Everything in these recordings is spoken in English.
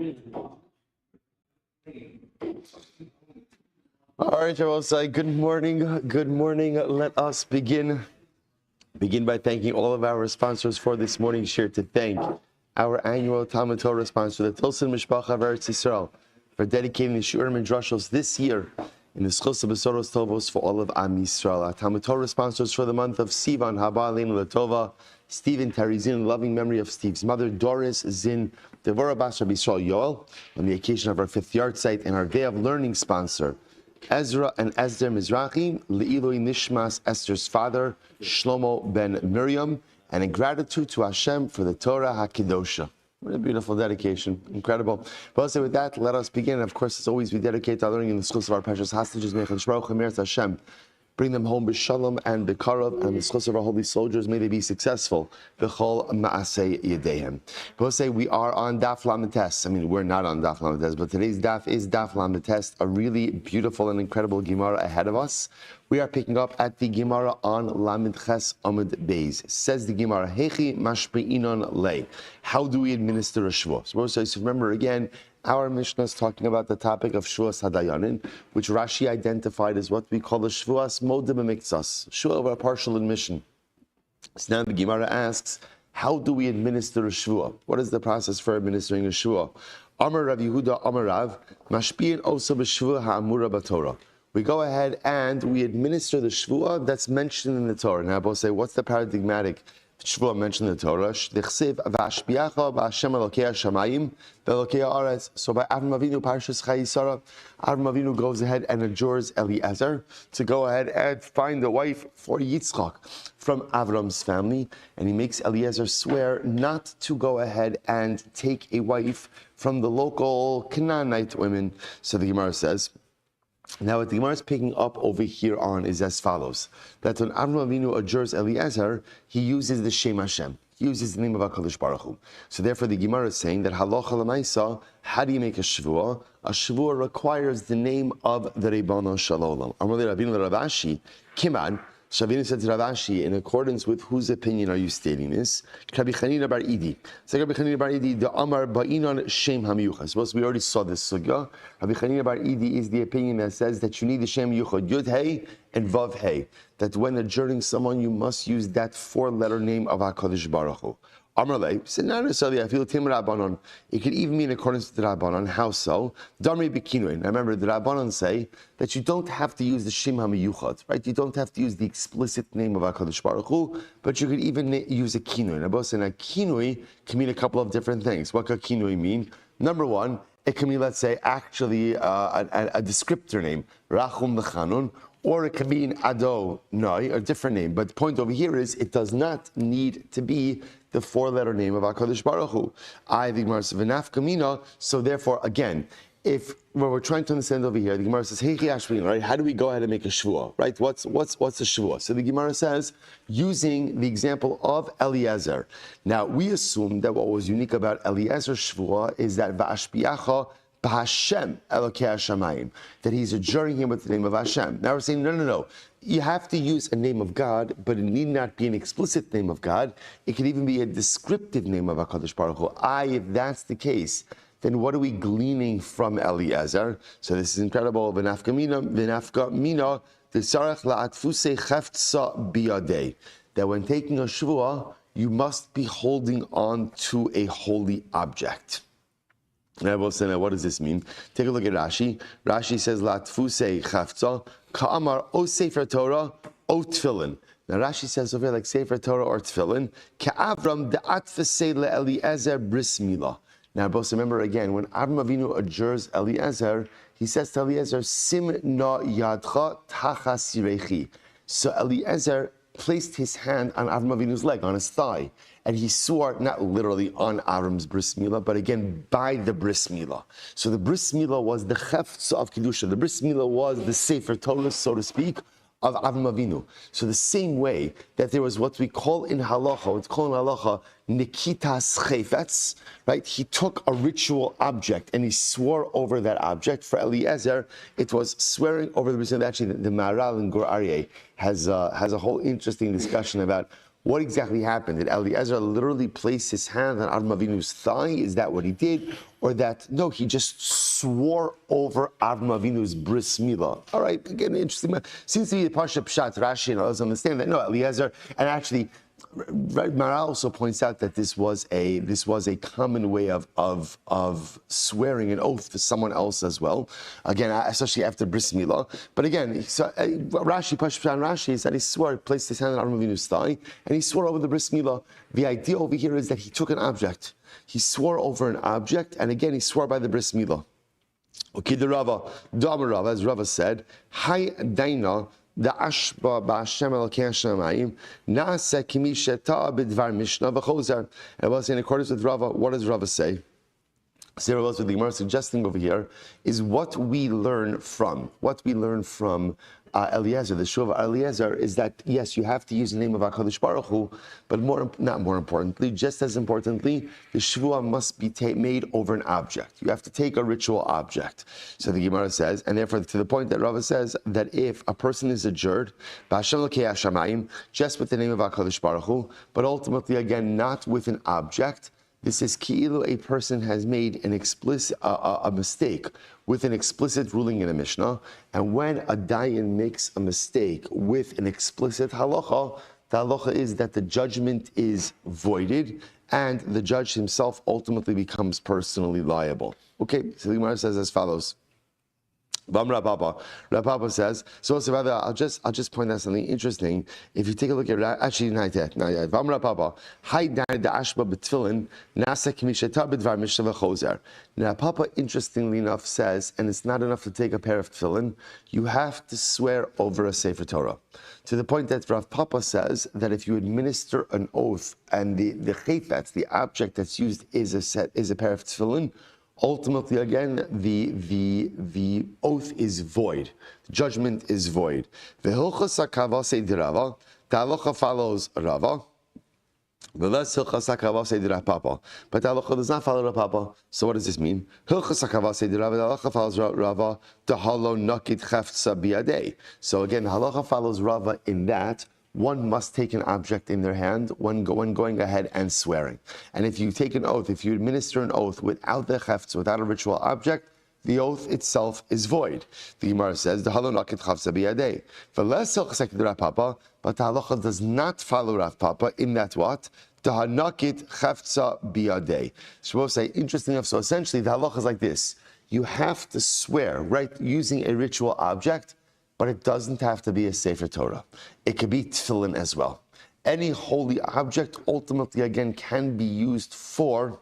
All right, Shevuos, good morning. Good morning. Let us begin by thanking all of our sponsors for this morning's share. To thank our annual Talmud Torah sponsor, the Tilson Mishpacha of Eretz Yisrael, for dedicating the Shurim and Drushos this year in the Schos of Besoros Tovos for all of Am Yisrael. Our Talmud Torah sponsors for the month of Sivan, Haba Aleinu Latova, Stephen Tarizin, in loving memory of Steve's mother, Doris Zin, Devorah Bas Rabbi Yisrael Yoel, on the occasion of our 5th yard site, and our Day of Learning sponsor, Ezra and Esther Mizrahi, Le'iloi Nishmas, Esther's father, Shlomo ben Miriam, and in gratitude to Hashem for the Torah HaKedosha. What a beautiful dedication. Incredible. But also with that, let us begin. Of course, as always, we dedicate our learning in the schools of our precious hostages. May Hashem bring them home b'shalom and b'karav, and the schos of our holy soldiers, may they be successful. B'chol ma'aseh yedehem. We'll say we are on Daf Lamed. I mean, we're not on Daf Lamed, but today's Daf is Daf Lamed, a really beautiful and incredible Gemara ahead of us. We are picking up at the Gemara on Lamed Ches Amud Beis. Says the Gemara, Hechi mashpeinon lei. How do we administer a Shevuos? So remember again, our Mishnah is talking about the topic of Shevuos Hadayanin, which Rashi identified as what we call the Shevuos Modeh B'Miktzas, Shevuos of a partial admission. So now the Gemara asks, how do we administer a Shevuah? What is the process for administering a Shevuah? Amar Rav Yehuda Amar Rav, Mashpi'in Osa B'Shevuah Ha'amura B'Torah. We go ahead and we administer the Shevuah that's mentioned in the Torah. Now, I'll say, what's the paradigmatic Shevuah mentioned in the Torah? So by Avram Avinu, Parshas Chayisara, Avram Avinu goes ahead and adjures Eliezer to go ahead and find a wife for Yitzchak from Avram's family, and he makes Eliezer swear not to go ahead and take a wife from the local Canaanite women. So the Gemara says, now what the Gemara is picking up over here on is as follows, that when Avram Avinu adjures Eliezer, he uses the Shem Hashem. He uses the name of HaKadosh Baruch Hu. So therefore the Gemara is saying that halacha l'maisa, how do you make a Shevuah? A Shevuah requires the name of the Ribono Shel Olam. Amar li Rabbeinu Rav Ashi, Kiman, Shavinu said to Rav Ashi, in accordance with whose opinion are you stating this? Rabbi Chanina bar Idi. So Rabbi Chanina bar Idi, the Amar ba'inon Shem HaMiyuchad. Suppose we already saw this sugya. Rabbi Chanina bar Idi is the opinion that says that you need the Shem Yuchad, Yud Hey and Vav Hey. That when adjuring someone, you must use that 4-letter name of HaKadosh Baruch Hu. Amar lei, said not necessarily. I feel Tim Rabbanon. It could even be in accordance with the Rabbanon. How so? Damri b'kinuin. I remember the Rabbanon say that you don't have to use the Shem HaMiyuchad, right? You don't have to use the explicit name of HaKadosh Baruch Hu, but you could even use a kinui. Now, saying a kinui can mean a couple of different things. What could kinui mean? Number one, it can mean, let's say, actually a descriptor name, Rachum L'Chanun, or it can mean Ado Noi, a different name. But the point over here is it does not need to be the 4-letter name of HaKadosh Baruch Hu. The Gemara says, V'naf Kamina. So therefore, again, if what we're trying to understand over here, the Gemara says, Hey, right? How do we go ahead and make a Shevuah, right? What's a Shevuah? So the Gemara says, using the example of Eliezer. Now, we assume that what was unique about Eliezer's Shevuah is that Va'ashpiacha B'Hashem Elokei Hashamayim, that he's adjuring him with the name of Hashem. Now we're saying, no. You have to use a name of God, but it need not be an explicit name of God. It could even be a descriptive name of HaKadosh Baruch Hu. If that's the case, then what are we gleaning from Eliezer? So this is incredible. V'nafka mina, t'sarech la'atfusei cheftza biyadei. That when taking a Shevuah, you must be holding on to a holy object. Now, what does this mean? Take a look at Rashi. Rashi says, "Latfusei chafza ka'amar o sefer Torah o tefillin." Now Rashi says over here like sefer Torah or tefillin. Ka'avram de'atfusei le'Eliezer bris milah. Now, both remember again when Avram Avinu adjures Eliezer, he says to Eliezer, "Sim na yadcha tachas yirechi." So Eliezer placed his hand on Avram Avinu's leg, on his thigh, and he swore not literally on Avram's bris milah, but again by the bris milah. So the bris milah was the cheftza of kedusha. The bris milah was the sefer Torah, so to speak, of Avram Avinu. So the same way that there was what we call in halacha, what's called in halacha, nikitas chayfetz, right? He took a ritual object and he swore over that object. For Eliezer, it was swearing over the bris milah. Actually, the Maharal in Gur Aryeh has a whole interesting discussion about What exactly happened? Did Eliezer literally place his hand on Avram Avinu's thigh? Is that what he did? Or that, no, he just swore over Avram Avinu's bris milah. All right, again, interesting. Seems to be a Pasha Pshat, Rashi, and others understand that. No, Eliezer, and actually, Maral also points out that this was a common way of swearing an oath to someone else as well. Again, especially after bris milah. But again, Rashi, Pashpan Rashi, is that he swore, he placed his hand on Avram Avinu's thigh, and he swore over the bris milah. The idea over here is that he took an object. He swore over an object, and again, he swore by the bris milah. Okay, the Rava, as Rava said, Hai Daina. The Ashba Ba'Hashem Elokei Hashemayim Naaseh Kimi Sheta B'Dvar Mishnah V'Chozer. And was in accordance with Rava. What does Rava say? So what the Gemara suggesting over here is what we learn from Eliezer, the Shuv Eliezer, is that yes, you have to use the name of HaKadosh Baruch Hu, but not more importantly, just as importantly, the Shvuah must be made over an object. You have to take a ritual object. So the Gemara says, and therefore to the point that Rava says that if a person is adjured, B'Hashem Elokei Hashemayim, just with the name of HaKadosh Baruch Hu, but ultimately again not with an object. This is ki'ilu a person has made an explicit a mistake with an explicit ruling in a Mishnah, and when a dayan makes a mistake with an explicit halacha, the halacha is that the judgment is voided, and the judge himself ultimately becomes personally liable. Okay, so the Gemara says as follows. Rabbi says, so I'll just point out something interesting. If you take a look at actually not yet. Hi da ashba b'tfilin nasa k'mishata b'dvar mishnah v'chozer. Now Papa interestingly enough says, and it's not enough to take a pair of tefillin, you have to swear over a Sefer Torah. To the point that Rav Papa says that if you administer an oath and the chayfetz, the object that's used is a pair of tefillin, ultimately, again, the oath is void. The judgment is void. The halacha follows Rava. But the halacha does not follow Rav Papa. So what does this mean? The halacha follows Rava. So again, the halacha follows Rava in that one must take an object in their hand when going ahead and swearing. And if you take an oath, if you administer an oath without the chefts, without a ritual object, the oath itself is void. The Gemara says, but the halacha does not follow Rav Papa in that what? Shevuos say, interesting enough, so essentially the halacha is like this. You have to swear, right, using a ritual object, but it doesn't have to be a Sefer Torah. It could be tefillin as well. Any holy object ultimately, again, can be used for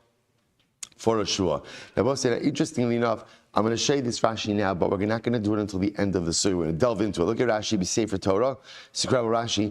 a shua. Now, interestingly enough, I'm going to show you this Rashi now, but we're not going to do it until the end of the surah. We're going to delve into it. Look at Rashi, be Sefer Torah. Sikra Rashi.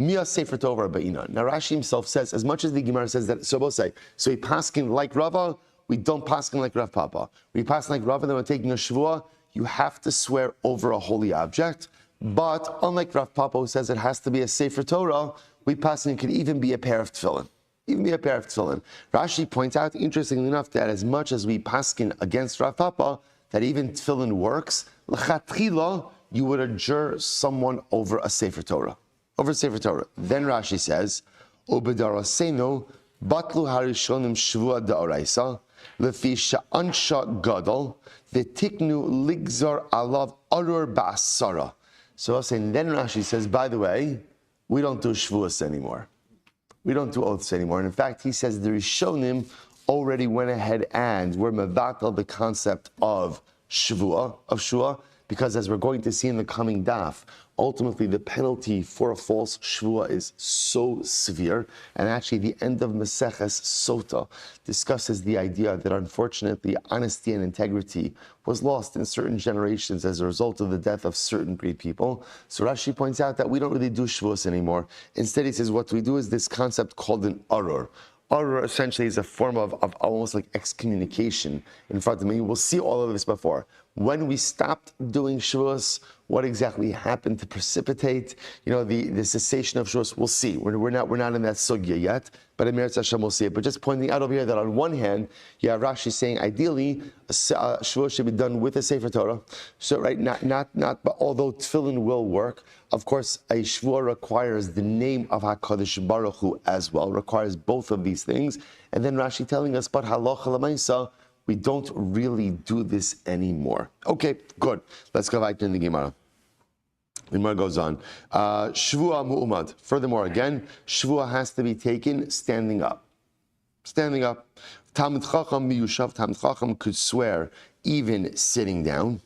Mia Sefer Torah Ba'ina. Now Rashi himself says, as much as the Gemara says that, so he paskin like Rava, we don't paskin like Rav Papa. We paskin like Rava, then we're taking a Shevuah, you have to swear over a holy object. But unlike Rav Papa, who says it has to be a Sefer Torah, we paskin could even be a pair of tefillin. Even be a pair of tefillin. Rashi points out, interestingly enough, that as much as we paskin against Rav Papa, that even tefillin works, l'chatchila, you would adjure someone over a Sefer Torah. Over Sefer Torah. Then Rashi says, Ubedarasenu batlu harishonim shvua da'oraisa lefi sha'ansha gadol v'tiknu ligzar alav arur ba'asara. So I'll say, and then Rashi says, by the way, we don't do shvuas anymore. We don't do oaths anymore. And in fact, he says the Rishonim already went ahead and were mevatel the concept of shvuah, because as we're going to see in the coming daf, ultimately the penalty for a false shvuah is so severe. And actually the end of Maseches Sota discusses the idea that unfortunately honesty and integrity was lost in certain generations as a result of the death of certain great people. So Rashi points out that we don't really do shvuos anymore. Instead he says what we do is this concept called an arur. Arur essentially is a form of almost like excommunication in front of me. We'll see all of this before. When we stopped doing Shevuos, what exactly happened to precipitate, the cessation of Shevuos? We'll see. We're not in that sugya yet, but in Meretz Hashem we'll see it. But just pointing out over here that on one hand, you have Rashi saying ideally Shevuos should be done with a Sefer Torah. So right, not. But although tefillin will work, Of course, a shvuah requires the name of HaKadosh Baruch Hu as well, requires both of these things. And then Rashi telling us, but halacha l'maisa, we don't really do this anymore. Okay, good. Let's go back to the Gemara. The Gemara goes on. Shvuah mu'umad. Furthermore, again, shvuah has to be taken standing up. Standing up. Talmid Chacham miyushav. Talmid Chacham could swear even sitting down.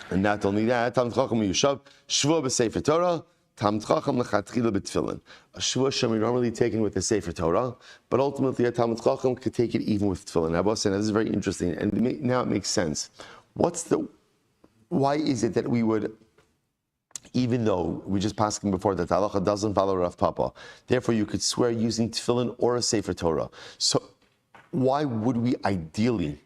And not only that, Talmid Chacham miyushav. Shvuah b'sefer Torah. Talmid Chacham lechatchila b'tefillin. A shvuah should be normally taken with the sefer Torah, but ultimately a Talmid Chacham could take it even with tefillin. Now, this is very interesting, and now it makes sense. Why is it that we would, even though we just passed before that halacha doesn't follow Rav Papa, therefore you could swear using tefillin or a sefer Torah. So why would we ideally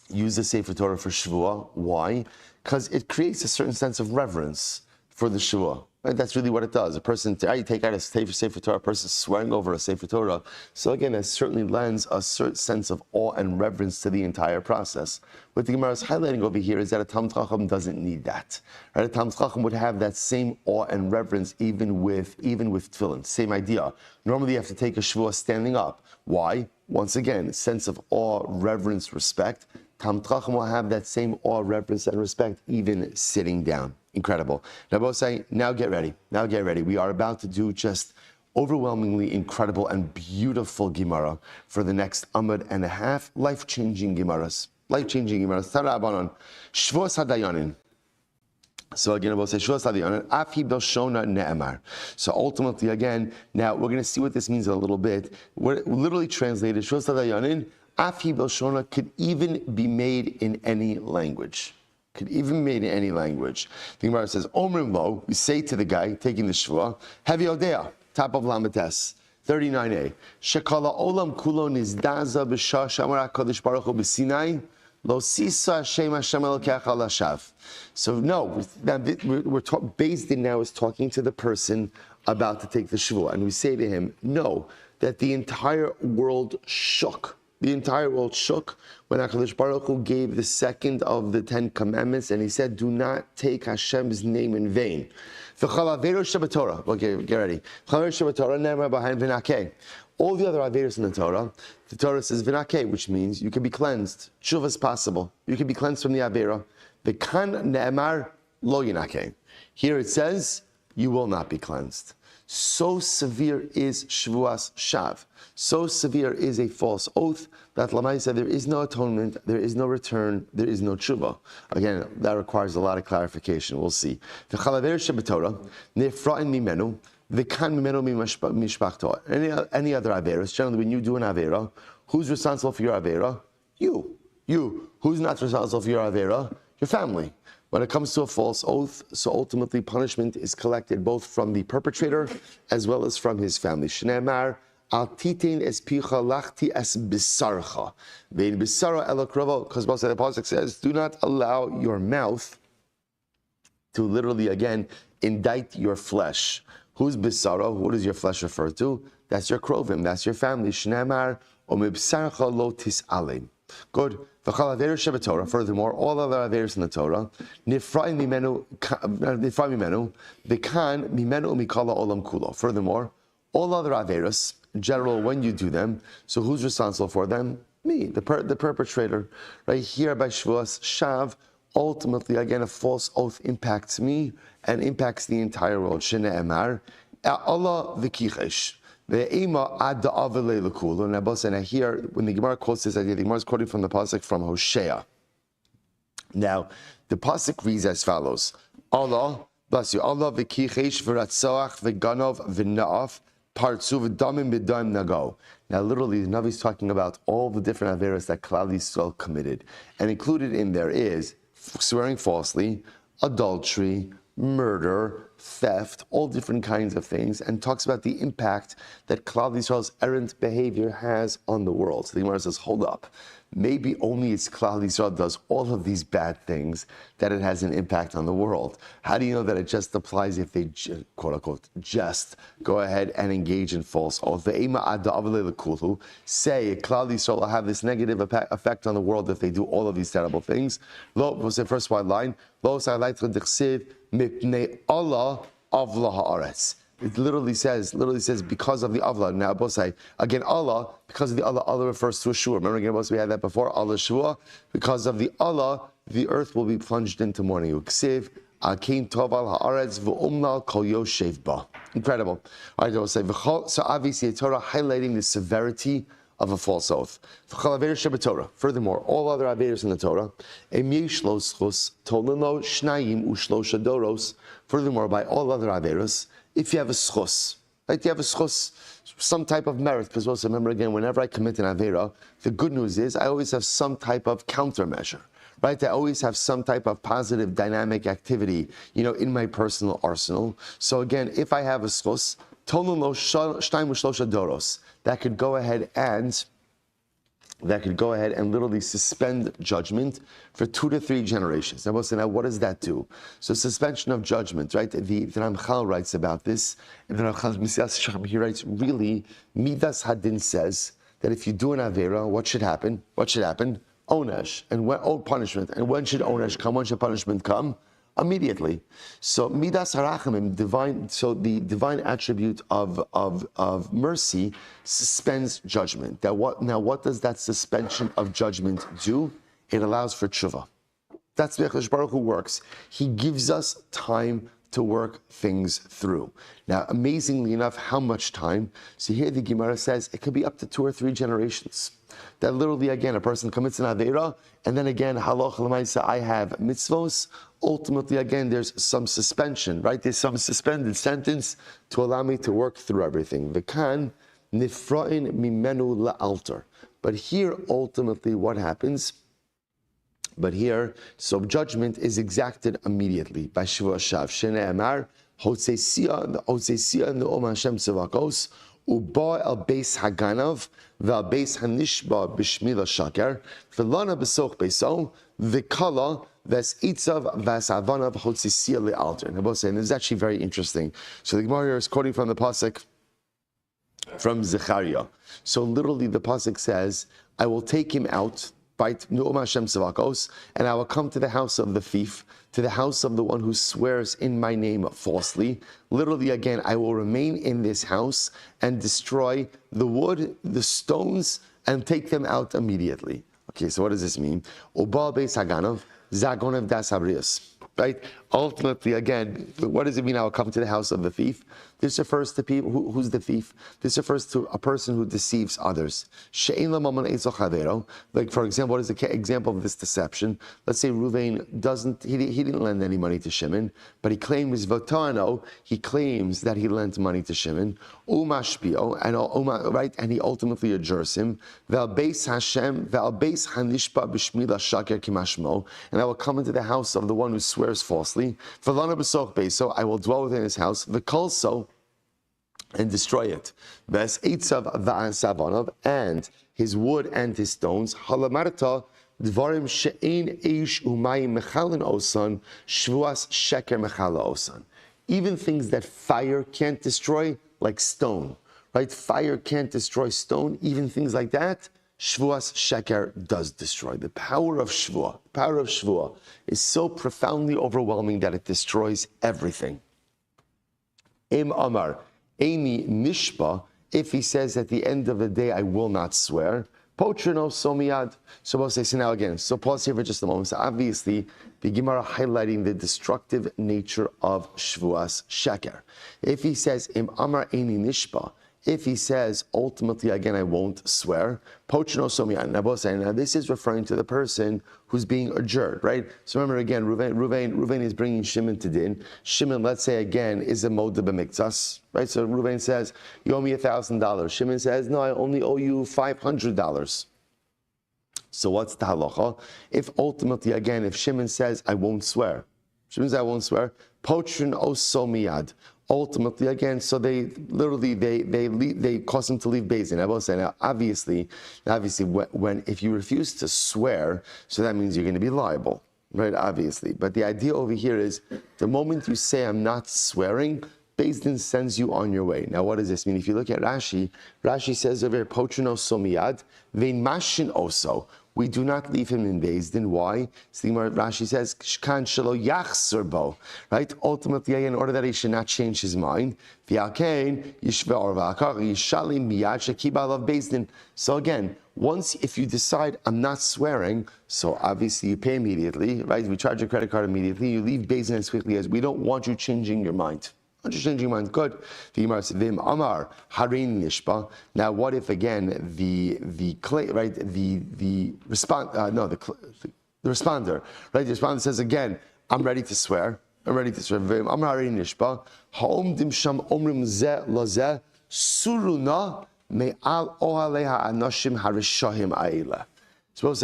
use the sefer Torah for shvuah? Why? Because it creates a certain sense of reverence for the shvuah. Right? That's really what it does. A person, you take out a sefer Torah, a person swearing over a sefer Torah. So again, it certainly lends a certain sense of awe and reverence to the entire process. What the Gemara is highlighting over here is that a Talmid Chacham doesn't need that. Right? A Talmid Chacham would have that same awe and reverence even with tefillin. Same idea. Normally you have to take a shvuah standing up. Why? Once again, sense of awe, reverence, respect. Talmid Chacham will have that same awe, reverence, and respect even sitting down. Incredible. Now, both saying, now get ready. Now get ready. We are about to do just overwhelmingly incredible and beautiful Gemara for the next amud and a half. Life-changing Gemaras. Life-changing Gemaras. Tarabanon. Shevuos hadayanin. So again, we'll say Shevuos hadayanin. Afi belshona ne'emar. So ultimately, again, now we're going to see what this means in a little bit. We're literally translated, Shevuos hadayanin, Afi belshona could even be made in any language. Could even be made in any language. The Gemara says, Omrim lo, we say to the guy taking the shvuah, Hevi odea, top of Lamites, 39a. Shekala olam kulo nizdaza b'shah shamar HaKadosh Baruch Hu b'Sinai, lo sisa Hashem Hashem Elokecha lashav. So no, Beis Din now is talking to the person about to take the shvuah, and we say to him, no, that the entire world shook. The entire world shook when HaKadosh Baruch Hu gave the second of the 10 commandments, and he said, do not take Hashem's name in vain. Okay, get ready. All the other averos in the Torah says vinake, which means you can be cleansed. Tshuva is possible. You can be cleansed from the avera. V'kan ne'emar lo yinake. Here it says, you will not be cleansed. So severe is Shevuas Shav. So severe is a false oath that Lamaisa there is no atonement, there is no return, there is no tshuva. Again, that requires a lot of clarification. We'll see. The Chalaver Shebetorah, Nefra'in Mimenu, the Kan Mimenu Mishpachto. Any other Averas, generally when you do an Avera, who's responsible for your Avera? You. Who's not responsible for your Avera? Your family. When it comes to a false oath, so ultimately punishment is collected both from the perpetrator as well as from his family. Shneimar, al titain es picha lachti es bisarcha. Vein bisara elokrovo, because the Pasuk says, do not allow your mouth to literally, again, indict your flesh. Who's bisara? What does your flesh refer to? That's your krovim, that's your family. Shneimar, omibsarcha lo tis'alem. Good. Furthermore, all other averos in the Torah, Furthermore, all other averos, in general, when you do them, so who's responsible for them? Me, the perpetrator. Right here by Shevuos Shav, ultimately, again, a false oath impacts me and impacts the entire world. Shene'emar, Allah v'kichesh. And here, when the Gemara quotes this idea, the Gemara is quoting from the pasuk from Hosea. Now, the pasuk reads as follows: Allah, bless you, Allah v'kichesh v'ratzoach v'ganov v'na'af partzu v'damim b'daim nago. Now, literally, the Navi is talking about all the different averos that Klal Yisrael committed, and included in there is swearing falsely, adultery, murder, theft, all different kinds of things, and talks about the impact that Klal Yisrael's errant behavior has on the world. So the Gemara says, hold up. Maybe only it's Klal Yisrael does all of these bad things that it has an impact on the world. How do you know that it just applies if they, quote unquote, just go ahead and engage in false oath? Say Klal Yisrael will have this negative effect on the world if they do all of these terrible things. Lo, first one line, Lo mipnei Allah avla haaretz. It literally says because of the avla. Now, Bosai, again, Allah, because of the Allah refers to a shua. Remember again, we had that before, Allah shua. Because of the Allah, the earth will be plunged into mourning. Uksiv, akim toval haaretz v'umnal kol yoshev ba. Incredible. All right, I will say, so obviously, the Torah highlighting the severity of a false oath. Furthermore, all other averos in the Torah, furthermore, by all other averos, if you have a schus, right? You have a schus, some type of merit. Because also remember again, whenever I commit an avera, the good news is I always have some type of countermeasure, right? I always have some type of positive dynamic activity, in my personal arsenal. So again, if I have a schus, that could go ahead and literally suspend judgment for 2 to 3 generations. Now, what does that do? So suspension of judgment, right? The Ramchal writes about this, and the Ramchal, he writes, really, Midas Hadin says that if you do an Avera, what should happen? Onesh, and punishment. And when should onesh come? When should punishment come? Immediately. So midas harachamim, divine. So the divine attribute of mercy suspends judgment. Now what does that suspension of judgment do? It allows for tshuva. That's the HaKadosh Baruch Hu works. He gives us time to work things through. Now, amazingly enough, how much time? So here the Gemara says it could be up to 2 or 3 generations. That literally, again, a person commits an Aveira, and then again, halach l'maisa, I have mitzvos. Ultimately, again, there's some suspension, right? There's some suspended sentence to allow me to work through everything. V'kan nifra'in mimenu la'alter. But here, ultimately, what happens? But here, so judgment is exacted immediately by Shevuos Shav. Shnei Amar, Hotzesia Ne'om Hashem Tzavakos, Uba El Beis Haganav, Ve'al Beis Hanishba B'Shmila Shaker, V'lana B'Soch Beiso, V'Kala, Ves Itzav, Ves Avanav, Hotzesia Le'alter. And this is actually very interesting. So the Gemara is quoting from the pasuk from Zechariah. So literally the pasuk says, I will take him out, and I will come to the house of the thief, to the house of the one who swears in my name falsely. Literally, again, I will remain in this house and destroy the wood, the stones, and take them out immediately. Okay, so what does this mean? Obal beis Haganov, zagonev das habrius. Right? Ultimately, again, what does it mean I will come to the house of the thief? This refers to people, who's the thief? This refers to a person who deceives others. Like, for example, what is the example of this deception? Let's say Ruvain he didn't lend any money to Shimon, but he claims that he lent money to Shimon. Right? And he ultimately adjures him. And I will come into the house of the one who swears falsely. So I will dwell within his house. The also and destroy it. And his wood and his stones. Halamarta dvarim she'ein eish umayim mechalin osan shvuas sheker mechala osan. Even things that fire can't destroy, like stone, right? Fire can't destroy stone. Even things like that, Shvuas Sheker does destroy. The power of Shvuah is so profoundly overwhelming that it destroys everything. Im Amar, Eini Nishba, if he says at the end of the day, I will not swear, Potrino Somiyad. So we'll say, so now again, so pause here for just a moment. So obviously, the Gemara highlighting the destructive nature of Shvuas Sheker. If he says, Im Amar Eini Nishba, if he says, ultimately, again, I won't swear, Pochino Somiyan. Now, this is referring to the person who's being adjured, right? So remember, again, Ruvain is bringing Shimon to din. Shimon, let's say, again, is a moda b'miktas, right? So Ruvain says, you owe me $1,000. Shimon says, no, I only owe you $500. So what's the halacha? If ultimately, again, if Shimon says, I won't swear, Shimon says, I won't swear, Pochrin osomiyad. Ultimately, again, so they literally they cause him to leave Beis Din. I will say now, obviously, when if you refuse to swear, so that means you're going to be liable, right? Obviously, but the idea over here is the moment you say I'm not swearing, Beis Din sends you on your way. Now, what does this mean? If you look at Rashi, Rashi says over here, Pochrin osomiyad, vein mashin oso. We do not leave him in Beis Din. Why? Rashi says, Shkan shelo yachzor bo. Right? Ultimately, in order that he should not change his mind. So again, once if you decide I'm not swearing, so obviously you pay immediately, right? We charge your credit card immediately. You leave Beis Din as quickly as we don't want you changing your mind. Changing your mind, good. The Gemara says, "Vim Amar Harin Nishba." Now, what if again the responder, right? The responder says again, "I'm ready to swear. I'm ready to swear." Vim Amar Harin Nishba. Ha'om dimsham omrim ze laze suruna me'al ohaleha anoshim harishahim aila. Suppose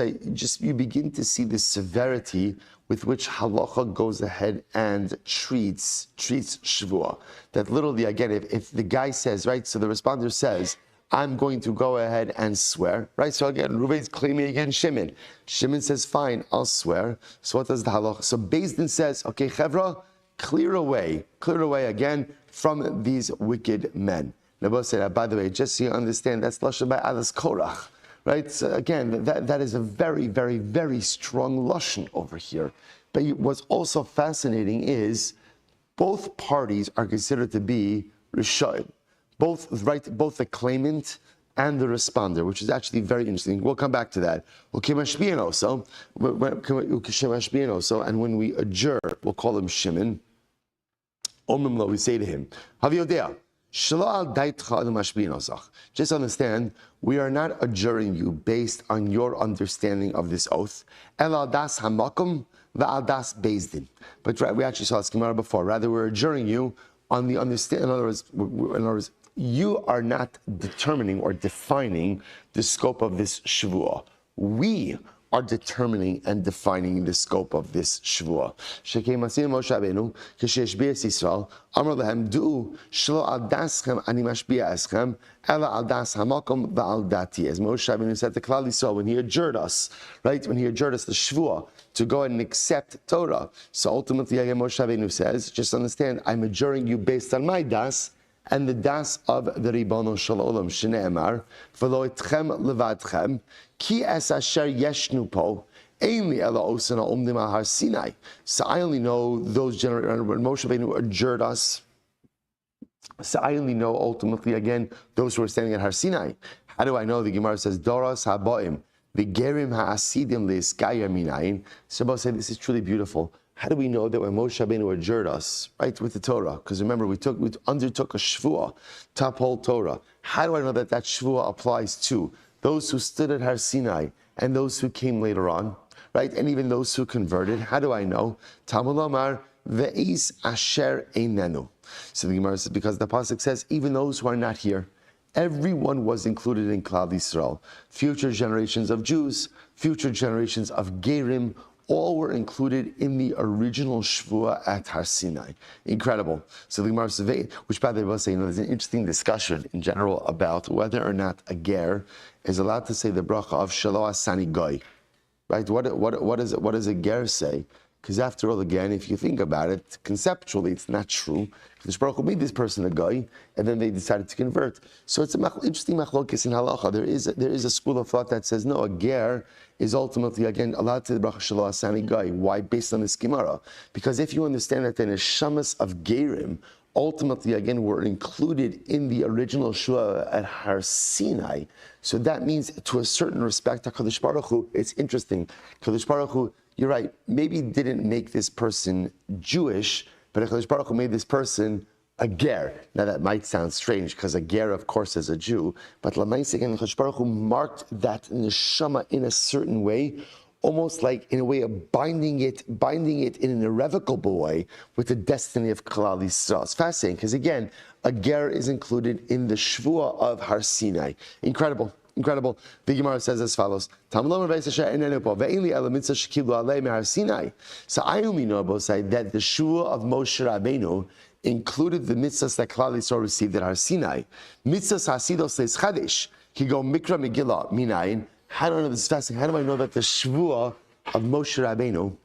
you begin to see the severity with which halacha goes ahead and treats Shevuos. That literally, again, if the guy says, right, so the responder says, I'm going to go ahead and swear, right? So again, Reuven's claiming against Shimon. Shimon says, fine, I'll swear. So what does the halacha? So Beis Din says, okay, Chevra, clear away again from these wicked men. Nabal said, by the way, just so you understand, that's lashon by Alas Korach. Right? So again, that is a very, very, very strong lashon over here. But what's also fascinating is both parties are considered to be rishoyim. Both the claimant and the responder, which is actually very interesting. We'll come back to that. And when we adjure, we'll call him Shimon. Omrim, we say to him, Haviyodea. Just understand, we are not adjuring you based on your understanding of this oath. But we actually saw this Gemara before. Rather, we're adjuring you on the understanding. In other words, you are not determining or defining the scope of this Shevuos. We are determining and defining the scope of this Shevuos. Shekei Masin Moshe Rabbeinu, Keshesh Beis Yisrael, Amar Lehem, Du Shlo Al Daschem Ani Mashbia Eschem, Ela Al Das Hamakom Va'al Dati. As Moshe Rabbeinu said to Klal Yisrael when he adjured us, right? When he adjured us the Shevuos to go and accept Torah. So ultimately, again, Moshe Rabbeinu says, just understand, I'm adjuring you based on my das and the das of the Ribono Shel Olam, Shneimar, V'lo Etchem Levadchem, Ki es asher yeshnu po, einli ela osana omdim al har Sinai. So I only know those generations, when Moshe Rabbeinu adjured us, so I only know ultimately, again, those who are standing at Har Sinai. How do I know? The Gemara says, Doros haboim, v'gerim ha'asidim le'eskaya minayin. Somebody said, this is truly beautiful. How do we know that when Moshe Rabbeinu adjured us, right, with the Torah? Because remember, we undertook a Shevuos to uphold Torah. How do I know that that Shevuos applies to those who stood at Har Sinai and those who came later on, right? And even those who converted? How do I know? Talmud Omar, ve'is asher einenu. So the Gemara says, because the pasuk says, even those who are not here, everyone was included in Klal Yisrael. Future generations of Jews, future generations of Gerim, all were included in the original Shevuos at Har Sinai. Incredible. So the Gemara says, which by the way, I will say, there's an interesting discussion in general about whether or not a ger is allowed to say the bracha of Shelo Asani Goy. Right? What does a ger say? Because after all, again, if you think about it, conceptually, it's not true. The Baruch Hu made this person a guy, and then they decided to convert. So it's an interesting machlokes in halacha. There is a school of thought that says, no, a ger is ultimately, again, allowed to the bracha shelo asani guy. Why? Based on this Gemara. Because if you understand that the neshamas of gerim, ultimately, again, were included in the original Shevuos at Har Sinai, so that means, to a certain respect, HaKadosh Baruch Hu, it's interesting. HaKadosh Baruch Hu, you're right, maybe didn't make this person Jewish, but HaKadosh Baruch Hu made this person a ger. Now that might sound strange, because a ger, of course, is a Jew, but Lamaisa, again, HaKadosh Baruch Hu marked that neshama in a certain way, almost like in a way of binding it in an irrevocable way with the destiny of Klal Yisrael. It's fascinating, because again, a ger is included in the Shevuos of Har Sinai. Incredible. Incredible. The Gemara says as follows. So I only know say that the Shua of Moshe Rabbeinu included the mitzvahs that Klal Yisrael received at Har Sinai. Mitzvahs hasidos leis chadish. He go mikra megillah minayin. How do I know this is fascinating? How do I know that the Shua of Moshe Rabbeinu,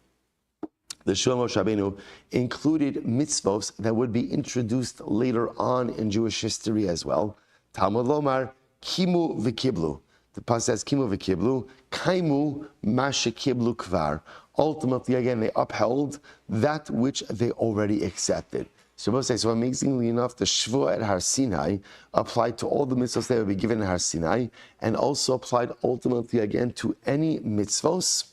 the Shua of Moshe Rabbeinu, included mitzvos that would be introduced later on in Jewish history as well? Talmud Lomar, Kimu v'kiblu. The pasuk says Kimu v'kiblu, Kaimu mashe kiblu kvar. Ultimately, again, they upheld that which they already accepted. So amazingly enough, the Shevuos at Har Sinai applied to all the mitzvahs that would be given at Har Sinai, and also applied ultimately again to any mitzvahs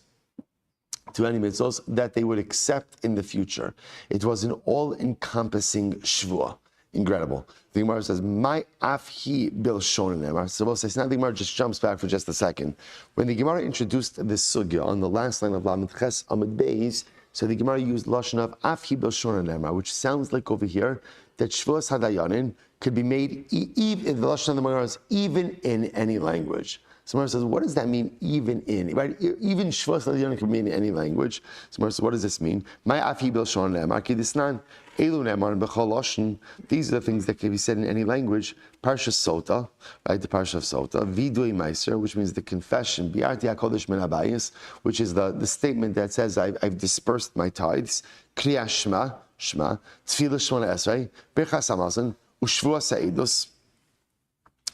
that they would accept in the future. It was an all-encompassing Shevuos. Incredible. The Gemara says, "My afhi bilshon nemar." So now the Gemara just jumps back for just a second. When the Gemara introduced this sugya on the last line of Lamed Ches Amud Beis, so the Gemara used lashon of afhi bilshon nemar, which sounds like over here that Shevuos Hadayanin could be made even the lashon of the Gemara is even in any language. So Gemara says, what does that mean? Even in, right? Even Shevuos Hadayanin can be in any language. So Gemara says, what does this mean? My afhi bilshon nemar kidisnan. These are the things that can be said in any language. Parsha Sota, right? The Parsha of Sota. Vidui Meiser, which means the confession. Biarti HaKodesh Min Habayis, which is the statement that says, I've dispersed my tithes. Kriya Shema, Tfilah Shmona Esrei, Birchas Hamazon, Ushvuos Ha'edus,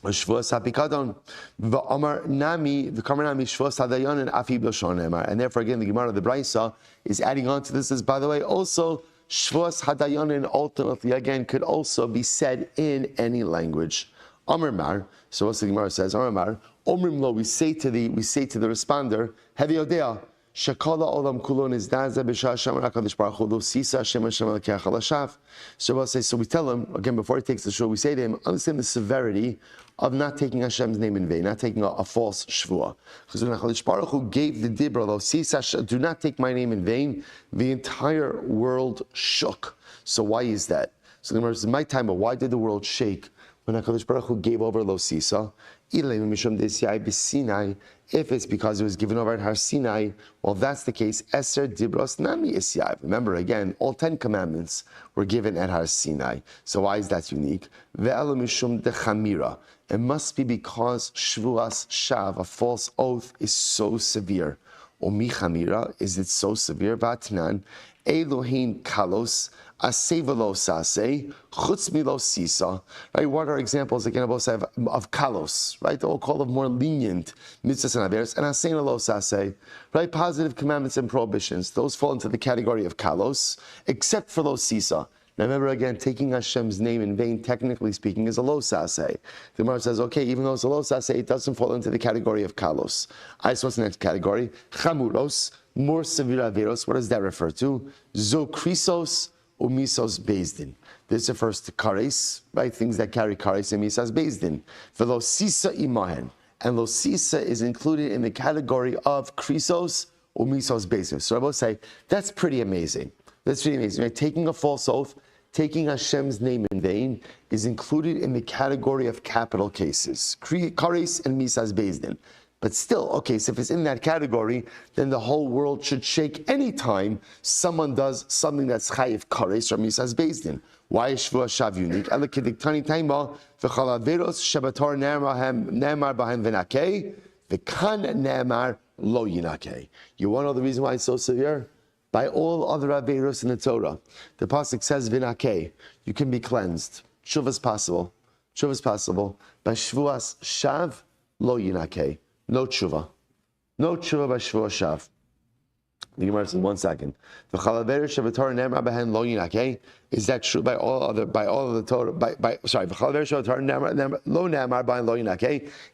Shevuos HaPikadon, V'Amar Nami, V'Kamar Nami, Shevuos Hadayon, and Afi B'Lashon Nemar. And therefore, again, the Gemara, the Braisa, is adding on to this. Is, by the way, also Shevuos Hadayonin ultimately again could also be said in any language. Amar Mar. So what's the Gemara says? Amar Mar. Omrim lo. We say to the responder, Hevi Odea. Shakala olam kulon is daza b'shah Hashem HaKadosh Baruch Hu lo sisa Hashem Hashem Elokeach halashav. So we tell him again before he takes the shul. We say to him, understand the severity of not taking Hashem's name in vain, not taking a false shvuah. Because when HaKadosh Baruch Hu gave the dibra lo sisa, do not take my name in vain, the entire world shook. So why is that? So the Gemara says, my time, but why did the world shake when HaKadosh Baruch Hu gave over lo sisa? If it's because it was given over at Har Sinai, well, if that's the case, Eser Dibros Nami Isyai. Remember, again, all 10 commandments were given at Har Sinai. So why is that unique? Ve'elu mishum dechamira. It must be because Shvuas Shav, a false oath, is so severe. Omi chamira, is it so severe? Vatnan, Elohin kalos, asevelo sase, chutz milo sisa. Right? What are examples again of kalos? Right? They'll call them more lenient mitzvahs and averos, and asein lo sase. Right? Positive commandments and prohibitions. Those fall into the category of kalos, except for lo sisa. Now remember again, taking Hashem's name in vain, technically speaking, is a lo sase. The Gemara says, okay, even though it's a lo sase, it doesn't fall into the category of kalos. So what's the next category? Chamuros, more severe averos. What does that refer to? Zokrisos umisos bezdin. This refers to kares, right? Things that carry kares and misas bezdin. Velo sisa imahen. And lo sisa is included in the category of krisos umisos bezdin. So I will say, that's pretty amazing. That's really amazing. Right? Taking a false oath, taking Hashem's name in vain, is included in the category of capital cases. Kares and misas bezdin. But still, okay, so if it's in that category, then the whole world should shake any time someone does something that's chayiv kares or misas bezdin. Why is Shevuos Shav unique? Elakidiktani taima v'chalaveros shabator ne'emar b'hem v'nakei v'kan ne'emar lo yinakei. You want to know the reason why it's so severe? By all other averos in the Torah, the pasuk says v'nakei, you can be cleansed. Tshuva is possible. Tshuva is possible. By Shevuos Shav, lo yinakei. No tshuva. No tshuva by Shevuos Shav. The Gemara says, 1 second. Is that true by all of the Torah?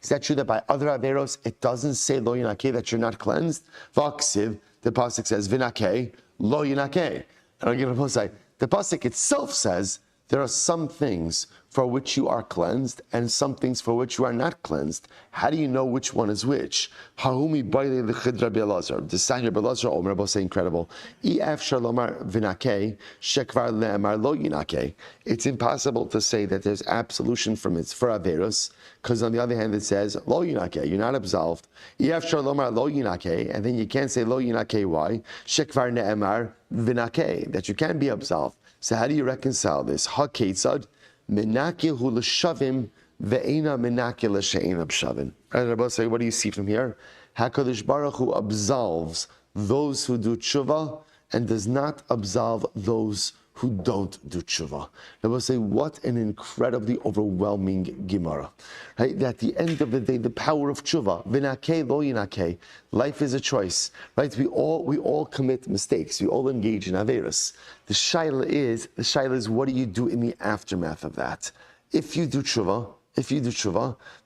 Is that true that by other averos it doesn't say lo yinakei, that you're not cleansed? V'aksiv, the pasuk says v'nakei lo yinakei. And I'm going to say the pasuk itself says there are some things for which you are cleansed and some things for which you are not cleansed. How do you know which one is which? Hahumi baile l'chid Rabbi Elazar. The sign Rabbi Elazar, Omer Rabbi say incredible. Efshar lomar v'nakeh shekvar le'emar lo yinakeh. It's impossible to say that there's absolution from it for Averos, because on the other hand it says lo yinakeh, you're not absolved. Efshar lomar lo yinakeh, and then you can't say lo yinakeh. Why? Shekvar le'emar v'nakeh, that you can be absolved. So how do you reconcile this? Ha ketzad menakeh hu l'shavim ve'ena menakeh l'she'ena b'shavim. Rabbi say, what do you see from here? HaKadosh Baruch Hu absolves those who do tshuva and does not absolve those who don't do tshuva. Rabbi say, what an incredibly overwhelming Gemara. Right? At the end of the day, the power of tshuva, v'nakeh lo yinakeh, life is a choice. Right? We all commit mistakes. We all engage in averos. The shaila is, what do you do in the aftermath of that? If you do tshuva,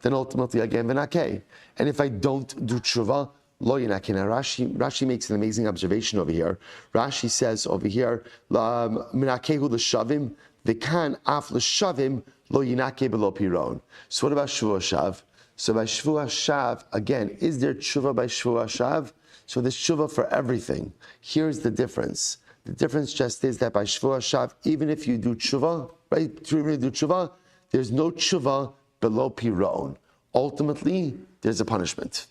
then ultimately again v'nakeh. And if I don't do tshuva, lo yinakeh. Now Rashi makes an amazing observation over here. Rashi says over here, minakehu l'shavim v'kan af l'shavim lo yinakeh b'lo piron. So what about Shevuos Shav? So by Shevuos Shav, again, is there tshuva by Shevuos Shav? So there's tshuva for everything. Here's the difference. The difference just is that by Shevuos Shav, even if you do tshuva, right? Even if you do tshuva, there's no tshuva below piron. Ultimately, there's a punishment.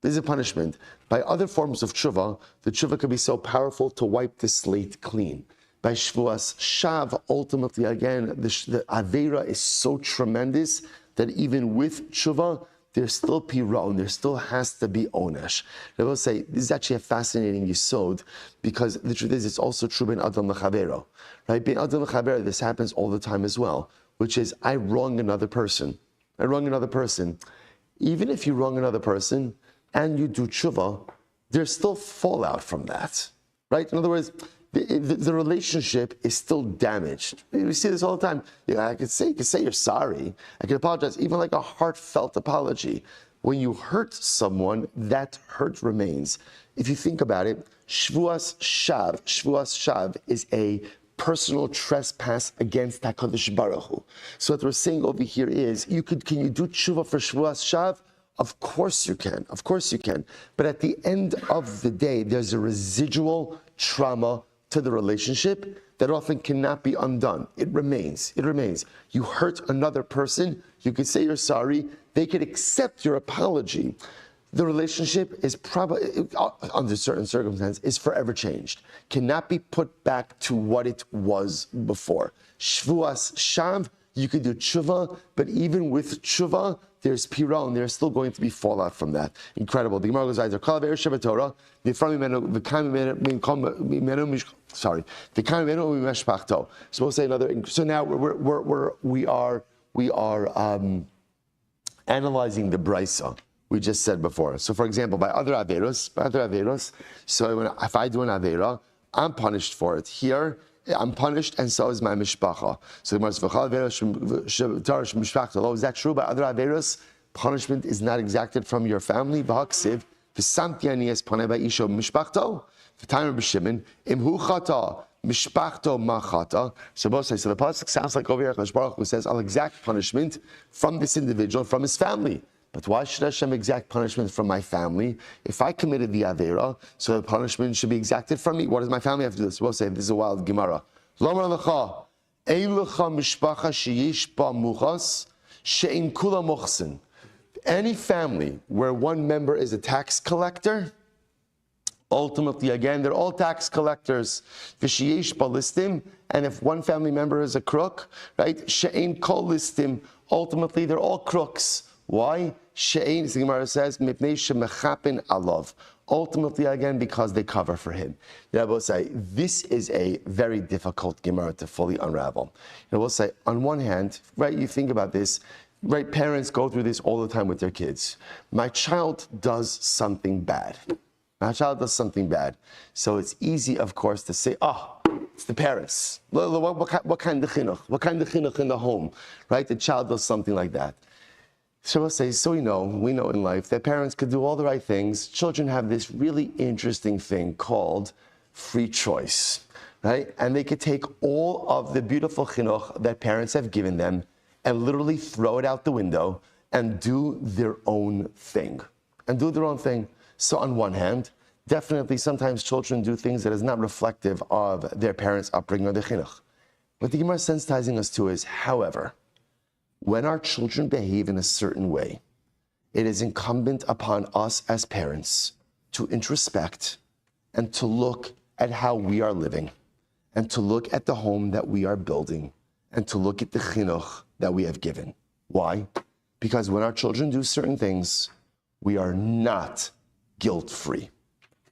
There's a punishment. By other forms of tshuva, the tshuva can be so powerful to wipe the slate clean. By Shevuos Shav, ultimately, again, the Aveira is so tremendous that even with tshuva, there's still piron, there still has to be onesh. I will say, this is actually a fascinating yisod, because the truth is, it's also true in Adam l'chavero. Right? In Adam l'chavero, this happens all the time as well, which is, I wrong another person. Even if you wrong another person, and you do tshuva, there's still fallout from that, right? In other words, the relationship is still damaged. We see this all the time. I could say you're sorry. I can apologize, even like a heartfelt apology. When you hurt someone, that hurt remains. If you think about it, Shevuos Shav is a personal trespass against HaKadosh Baruch Hu. So what we're saying over here is, can you do tshuva for Shevuos Shav? Of course you can. But at the end of the day, there's a residual trauma to the relationship that often cannot be undone. It remains. You hurt another person, you could say you're sorry, they could accept your apology. The relationship is probably, under certain circumstances, is forever changed. Cannot be put back to what it was before. Shevuos Shav, you could do tshuva, but even with tshuva, there's piron, there's still going to be fallout from that. Incredible. The Gemara goes either kol aveir shebetorah, So we'll say another. So now we are analyzing the brisa we just said before. So for example, by other averos, so if I do an avera, I'm punished for it. Here, I'm punished, and so is my mishpacha. So is that true? By other averos, punishment is not exacted from your family. V'haksiv v'samti anias panei ba'isho mishpachto v'tayim b'shimin imhu chata mishpachto machata. So both say, so the pasuk sounds like over here, Kadosh Baruch Hu says, I'll exact punishment from this individual, from his family. But why should Hashem exact punishment from my family? If I committed the Avera, so the punishment should be exacted from me. What does my family have to do? This? We'll say, this is a wild Gemara. Lomar lecha, ein lecha mishpacha sheyish ba muchas, she'in kula muchsin. Any family where one member is a tax collector, ultimately, again, they're all tax collectors. V'sheyesh ba listim, and if one family member is a crook, right? She'in kol listim, ultimately, they're all crooks. Why? She'ein, the Gemara says, mipnei shemechapin alav. Ultimately, again, because they cover for him. I will say, this is a very difficult Gemara to fully unravel. I will say, on one hand, right, you think about this, right, parents go through this all the time with their kids. My child does something bad. So it's easy, of course, to say, it's the parents. What kind of chinuch? What kind of chinuch in the home? Right? The child does something like that. Shevuos says, so we know in life that parents could do all the right things. Children have this really interesting thing called free choice, right? And they could take all of the beautiful chinuch that parents have given them and literally throw it out the window and do their own thing. So on one hand, definitely sometimes children do things that is not reflective of their parents' upbringing or their chinuch. What the Gemara is sensitizing us to is, however, when our children behave in a certain way, it is incumbent upon us as parents to introspect and to look at how we are living, and to look at the home that we are building, and to look at the chinuch that we have given. Why? Because when our children do certain things, we are not guilt-free.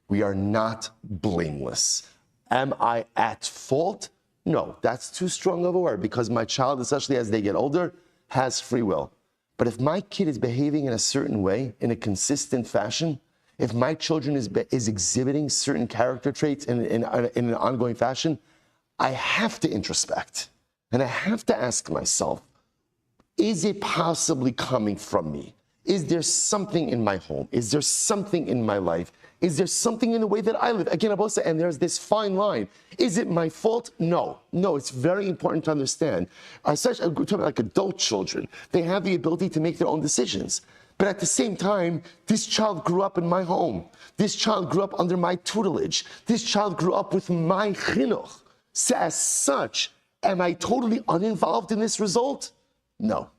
We are not blameless. Am I at fault? No, that's too strong of a word, because my child, especially as they get older, has free will. But if my kid is behaving in a certain way, in a consistent fashion, if my children is exhibiting certain character traits in an ongoing fashion, I have to introspect. And I have to ask myself, is it possibly coming from me? Is there something in my home? Is there something in my life? Is there something in the way that I live? Again, and there's this fine line. Is it my fault? No, it's very important to understand. Especially, I'm talking about like adult children. They have the ability to make their own decisions. But at the same time, this child grew up in my home. This child grew up under my tutelage. This child grew up with my chinuch. So as such, am I totally uninvolved in this result? No,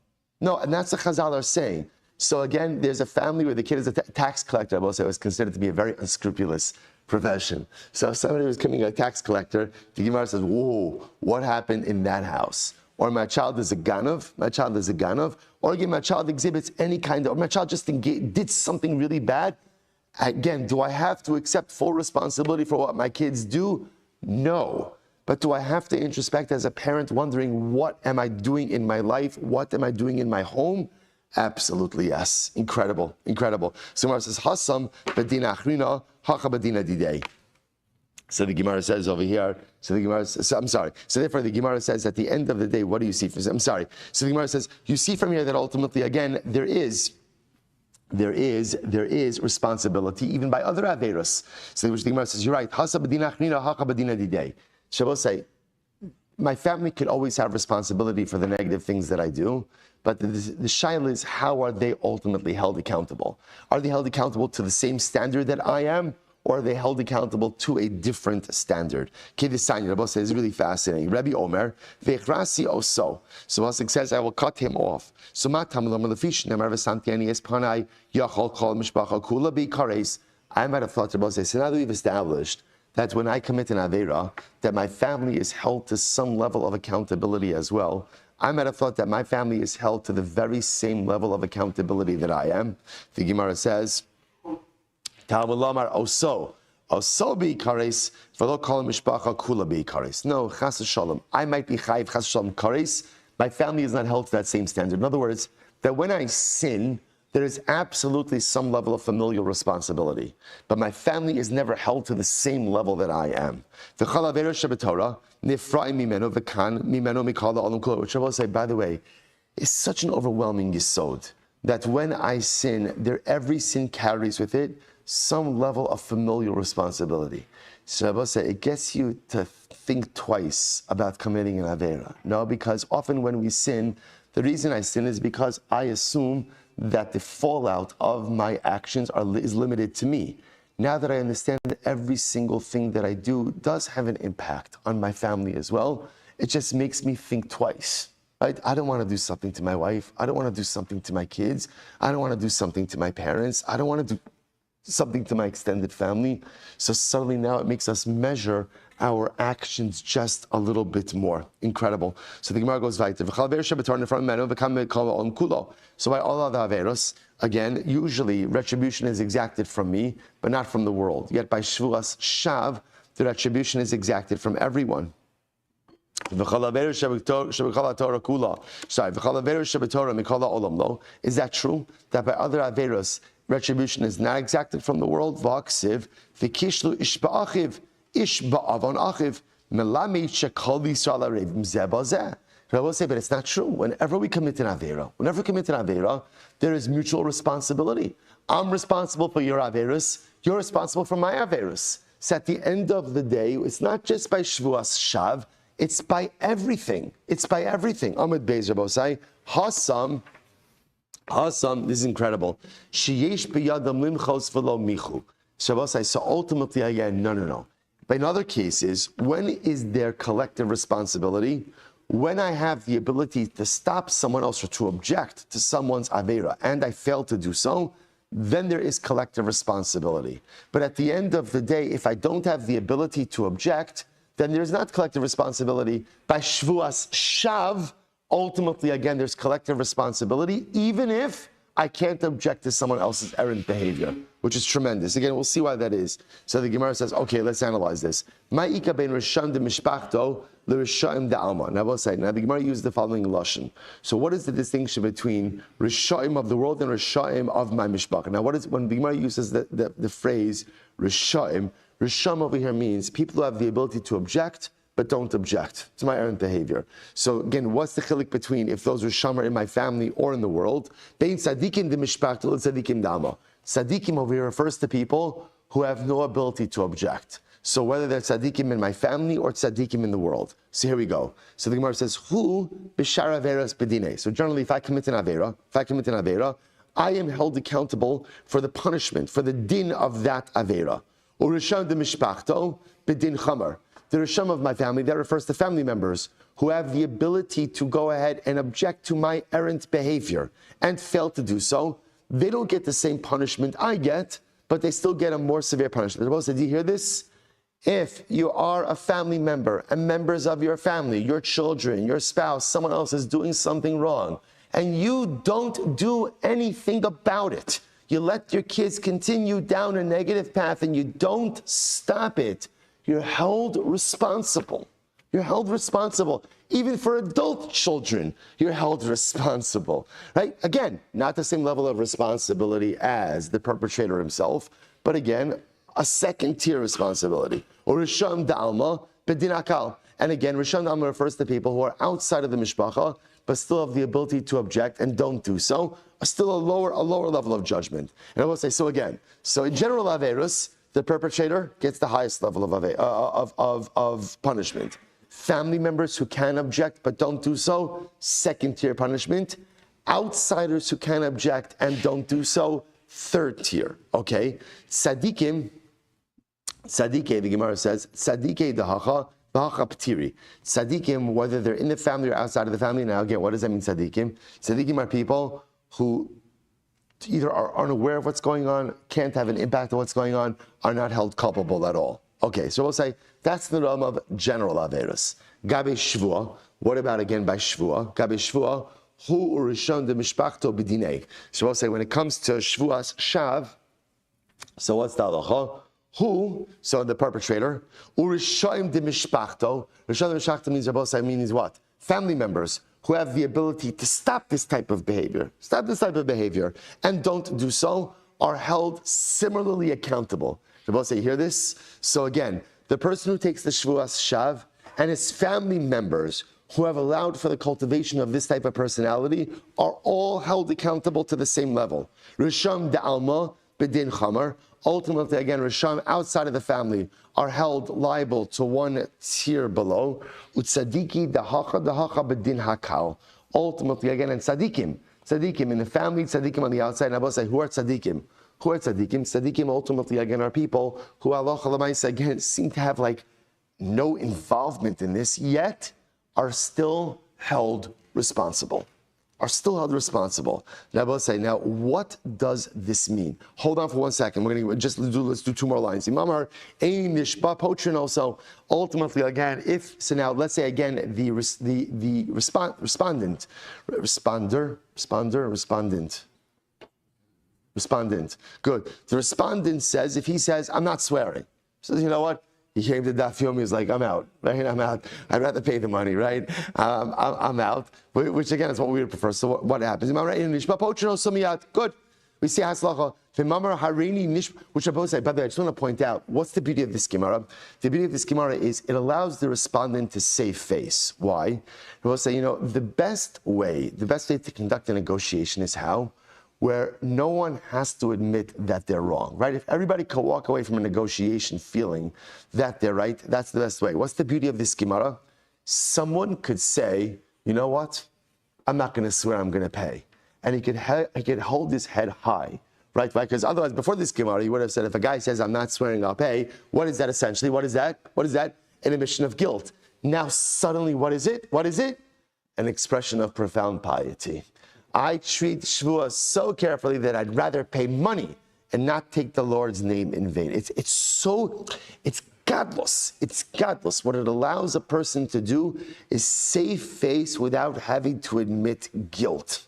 and that's what Chazal are saying. So again, there's a family where the kid is a tax collector. I will say it was considered to be a very unscrupulous profession. So if somebody was becoming a tax collector, the Gemara says, whoa, what happened in that house? Or my child is a ganav, or again, my child exhibits any kind of, or my child just did something really bad. Again, do I have to accept full responsibility for what my kids do? No. But do I have to introspect as a parent, wondering, what am I doing in my life? What am I doing in my home? Absolutely, yes. Incredible. So Gemara says, Hasam bedina achrina, hacha bedina didei. So the Gemara says over here, so therefore the Gemara says at the end of the day, what do you see from, So the Gemara says, you see from here that ultimately, again, there is responsibility even by other averos. So which the Gemara says, you're right, Hasa b'dina achrina, hacha b'dina didei. Shabbos say, my family could always have responsibility for the negative things that I do, but the shaila is, how are they ultimately held accountable? Are they held accountable to the same standard that I am, or are they held accountable to a different standard? Kedisanya, Rabbi says, is really fascinating. Rabbi Omer, ve'chrasi oso. So Pasuk says, I will cut him off. So matam lo melefish nemar v'santiani espanai yachol kol mishpacha kula b'ikares. I might have thought, Rabbi says, so now that we've established that when I commit an Aveira, that my family is held to some level of accountability as well. I might have thought that my family is held to the very same level of accountability that I am. The Gemara says, Talmud Lamar oso b'ikares, v'lo kol mishpacha kula b'ikares. No, chas v'shalom. I might be chayiv chas v'shalom kares. My family is not held to that same standard. In other words, that when I sin, there is absolutely some level of familial responsibility, but my family is never held to the same level that I am. Which I will say, by the way, is such an overwhelming yesod that when I sin, every sin carries with it some level of familial responsibility. So I will say, it gets you to think twice about committing an avera. No, because often when we sin, the reason I sin is because I assume that the fallout of my actions is limited to me. Now that I understand that every single thing that I do does have an impact on my family as well, it just makes me think twice. Right? I don't want to do something to my wife. I don't want to do something to my kids. I don't want to do something to my parents. I don't want to do something to my extended family. So suddenly now it makes us measure our actions just a little bit more. Incredible. So the Gemara goes weiter. So by all other averos, again, usually retribution is exacted from me, but not from the world. Yet by Shevuos Shav, the retribution is exacted from everyone. Is that true? That by other averos, retribution is not exacted from the world? V'aksiv v'kishlu ishba'achiv ishba'avon achiv melami shekol yisrael arevim zeh bazeh. I will say, but it's not true. Whenever we commit an avera, there is mutual responsibility. I'm responsible for your averos. You're responsible for my averos. So at the end of the day, it's not just by Shevuos Shav. It's by everything. Amid Beis Rabosai. Hasam, this is incredible. Sheyesh biyadam limchos v'lo michu. Shabbos, so ultimately again, no. But in other cases, when is there collective responsibility? When I have the ability to stop someone else or to object to someone's avera, and I fail to do so, then there is collective responsibility. But at the end of the day, if I don't have the ability to object, then there's not collective responsibility. By Shevuos Shav, ultimately, again, there's collective responsibility, even if I can't object to someone else's errant behavior, which is tremendous. Again, we'll see why that is. So the Gemara says, okay, let's analyze this. Ma'ika ben Rishon de Mishpachto l'Rishaim de Alma. Now, we'll say, now the Gemara uses the following lashon. So what is the distinction between Rishaim of the world and Rishaim of my Mishpach? Now, when the Gemara uses the phrase Rishaim, Risham over here means people who have the ability to object, but don't object to my errant behavior. So again, what's the chilik between if those Risham are in my family or in the world? Bein tzadikim de mishpachto tzadikim dama. Tzadikim over here refers to people who have no ability to object. So whether they're tzadikim in my family or tzadikim in the world. So here we go. So the Gemara says, "Who b'shar averas bedine." So generally, if I commit an avera, I am held accountable for the punishment, for the din of that avera. Urisham de mishpachto bedin chamar. The Risham of my family, that refers to family members who have the ability to go ahead and object to my errant behavior and fail to do so. They don't get the same punishment I get, but they still get a more severe punishment. The Rebbe said, do you hear this? If you are a family member and members of your family, your children, your spouse, someone else is doing something wrong, and you don't do anything about it, you let your kids continue down a negative path and you don't stop it, you're held responsible. You're held responsible. Even for adult children, you're held responsible, right? Again, not the same level of responsibility as the perpetrator himself, but again, a second-tier responsibility. Or Risham Da'alma Bedin Akal. And again, Risham Da'alma refers to people who are outside of the mishpacha, but still have the ability to object and don't do so, still a lower level of judgment. And I will say, so in general Averus, the perpetrator gets the highest level of punishment. Family members who can object but don't do so, second-tier punishment. Outsiders who can object and don't do so, third tier. Okay? Tzadikim, the Gemara says, tzadike dahacha, dahacha ptiri. Tzadikim, whether they're in the family or outside of the family. Now again, what does that mean, tzadikim? Tzadikim are people who either are unaware of what's going on, can't have an impact on what's going on, are not held culpable at all. Okay, so we'll say that's the realm of general averus. Gabe shvua. What about again by shvua? Gabe shvua. Hu urishon de mishpachto b'dinei. So we'll say when it comes to shvuas shav. So what's the halacha? Who? So the perpetrator. Urishon de mishpachto. Urishon de mishpachto means what? Family members who have the ability to stop this type of behavior, and don't do so, are held similarly accountable. Rabbi say, you hear this? So again, the person who takes the Shevuos Shav and his family members who have allowed for the cultivation of this type of personality are all held accountable to the same level. Risham Da'alma Bedin Chamar. Ultimately, again, Risham outside of the family are held liable to one tier below. Utzadiki dahacha bedin hakal. Ultimately, again, and tzadikim in the family, tzadikim on the outside. And I will say, who are tzadikim? Tzadikim ultimately, again, are people who, Allah again, seem to have no involvement in this, yet are still held responsible. Now, I will say, now, what does this mean? Hold on for 1 second. Let's do two more lines. Imamar, Ein Nishba Potrin also, ultimately, again, now, let's say, again, the respondent. Good. The respondent says, if he says, I'm not swearing, he says, you know what? He came to Daf Yomi, he was like, I'm out, right? I'm out. I'd rather pay the money, right? I'm out, which again is what we would prefer. So what happens? Good. We see Haslacha. Which I both say, by the way, I just want to point out, what's the beauty of this Gemara? The beauty of this Gemara is it allows the respondent to save face. Why? We'll say, the best way to conduct a negotiation is how? Where no one has to admit that they're wrong, right? If everybody can walk away from a negotiation feeling that they're right, that's the best way. What's the beauty of this Gemara? Someone could say, you know what? I'm not going to swear, I'm going to pay. And he could hold his head high, right? Because otherwise, before this Gemara, you would have said, if a guy says, I'm not swearing, I'll pay, what is that essentially? What is that? An admission of guilt. Now, suddenly, what is it? An expression of profound piety. I treat Shevuos so carefully that I'd rather pay money and not take the Lord's name in vain. It's godless. It's godless. What it allows a person to do is save face without having to admit guilt.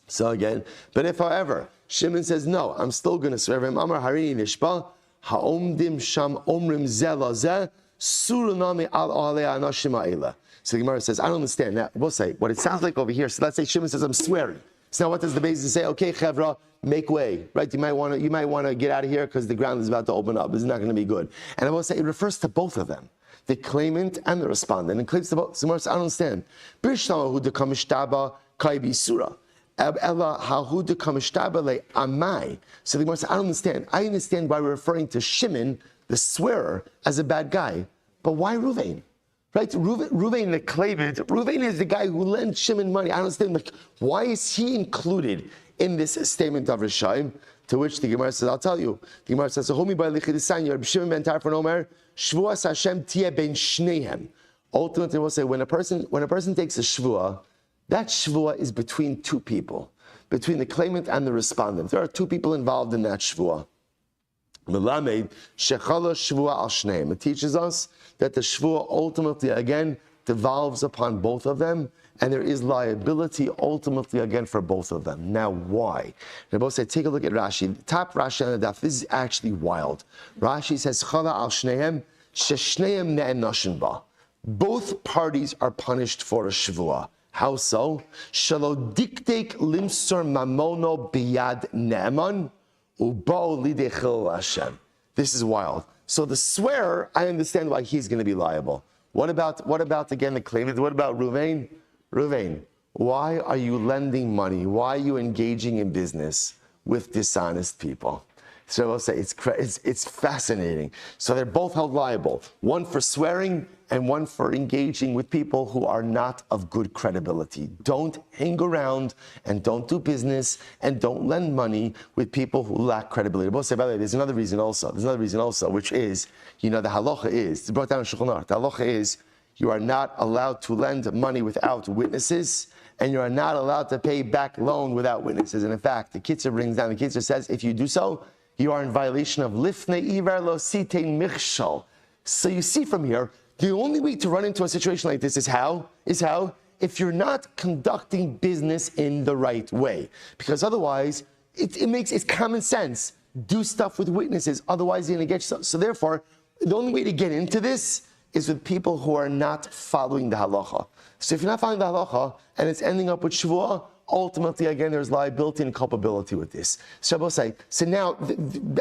So again, but if, however, Shimon says, no, I'm still going to swear him. Amar harini nishba, ha'omdim sham omrim zeh zeh, suranami al alei anashim ha'ela. So the Gemara says, I don't understand. Now, we'll say, what it sounds like over here, so let's say Shimon says, I'm swearing. So now what does the Beis say? Okay, Chevra, make way, right? You might want to get out of here because the ground is about to open up. It's not going to be good. And I will say, it refers to both of them, the claimant and the respondent. It claims to both. So the Gemara says, I don't understand. Bishnamahu de kamishtaba kai bisura. So the Gemara says, I don't understand. I understand why we're referring to Shimon, the swearer, as a bad guy. But why Ruvain? Right? Ruvain, the claimant, Ruvain is the guy who lent Shimon money. I don't understand. Like, why is he included in this statement of Rishayim? To which the Gemara says, I'll tell you. The Gemara says, Shimon ben Tarfon Omer, Shevuos Hashem tieh ben shnehem. Ultimately, we'll say, when a person takes a Shevuah, that Shevuah is between two people, between the claimant and the respondent. There are two people involved in that Shevuah. Melamed shechala Shevuah al shneim. It teaches us that the Shevuah ultimately, again, devolves upon both of them, and there is liability ultimately, again, for both of them. Now, why? They both say, take a look at Rashi. Top Rashi on the daf. This is actually wild. Rashi says, chala al shneim, sheshneim ne'enashin ba. Both parties are punished for a Shevuah. How so? Shalo diktek limsor mamono biyad ne'eman ubao lidechil Hashem. This is wild. So the swearer, I understand why he's going to be liable. What about again the claimant? What about Ruvain? Ruvain, why are you lending money? Why are you engaging in business with dishonest people? So I'll say it's fascinating. So they're both held liable. One for swearing and one for engaging with people who are not of good credibility. Don't hang around and don't do business and don't lend money with people who lack credibility. Both say, by the way, there's another reason also, which is, the halacha is, it's brought down in Shulchan Aruch, the halacha is, you are not allowed to lend money without witnesses, and you are not allowed to pay back loan without witnesses. And in fact, the Kitzur brings down, the Kitzur says, if you do so, you are in violation of Lifnei Iver Lo Sitein Michshal. So you see from here, the only way to run into a situation like this is how? If you're not conducting business in the right way. Because otherwise, it's common sense. Do stuff with witnesses, otherwise you're going to get stuff. So therefore, the only way to get into this is with people who are not following the halacha. So if you're not following the halacha, and it's ending up with Shevuah, ultimately, again, there's liability and culpability with this. So now,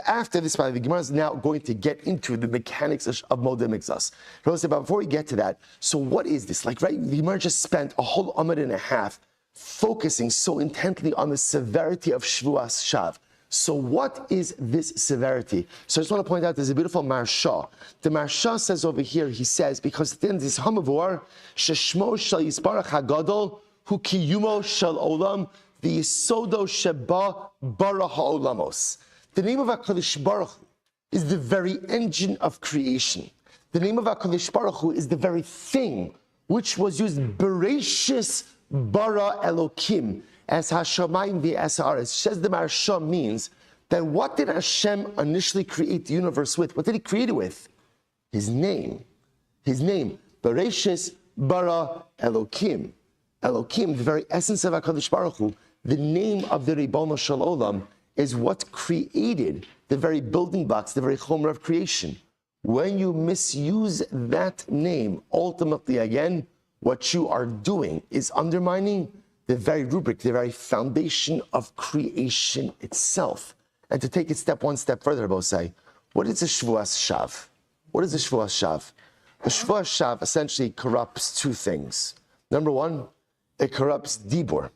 after this, the Gemara is now going to get into the mechanics of Modeh Mikzas. But before we get to that, so what is this? Like, right, the Gemara just spent a whole amud and a half focusing so intently on the severity of Shevuas Shav. So what is this severity? So I just want to point out, there's a beautiful Marsha. The Marsha says over here, he says, because at the end of this Hamavor, Sheshmo Shal Yisbarach HaGadol, Hu Kiyumo Shal Olam, the Yisodo Sheba Bara HaOlamos. The name of HaKadosh Baruch Hu is the very engine of creation. The name of HaKadosh Baruch Hu is the very thing which was used, Bereshis Bara Elokim, as Hashemayim v'Esares. Says the Marsha means that what did Hashem initially create the universe with? What did He create it with? His name. His name. Bereshis Bara Elokim. Elokim, the very essence of HaKadosh Baruch Hu, the name of the Ribono Shel Olam, is what created the very building blocks, the very chomer of creation. When you misuse that name, ultimately, again, what you are doing is undermining the very rubric, the very foundation of creation itself. And to take it one step further, I will say, what is a Shevuas Shav? What is a Shevuas Shav? A Shevuas Shav essentially corrupts two things. Number one, it corrupts dibur,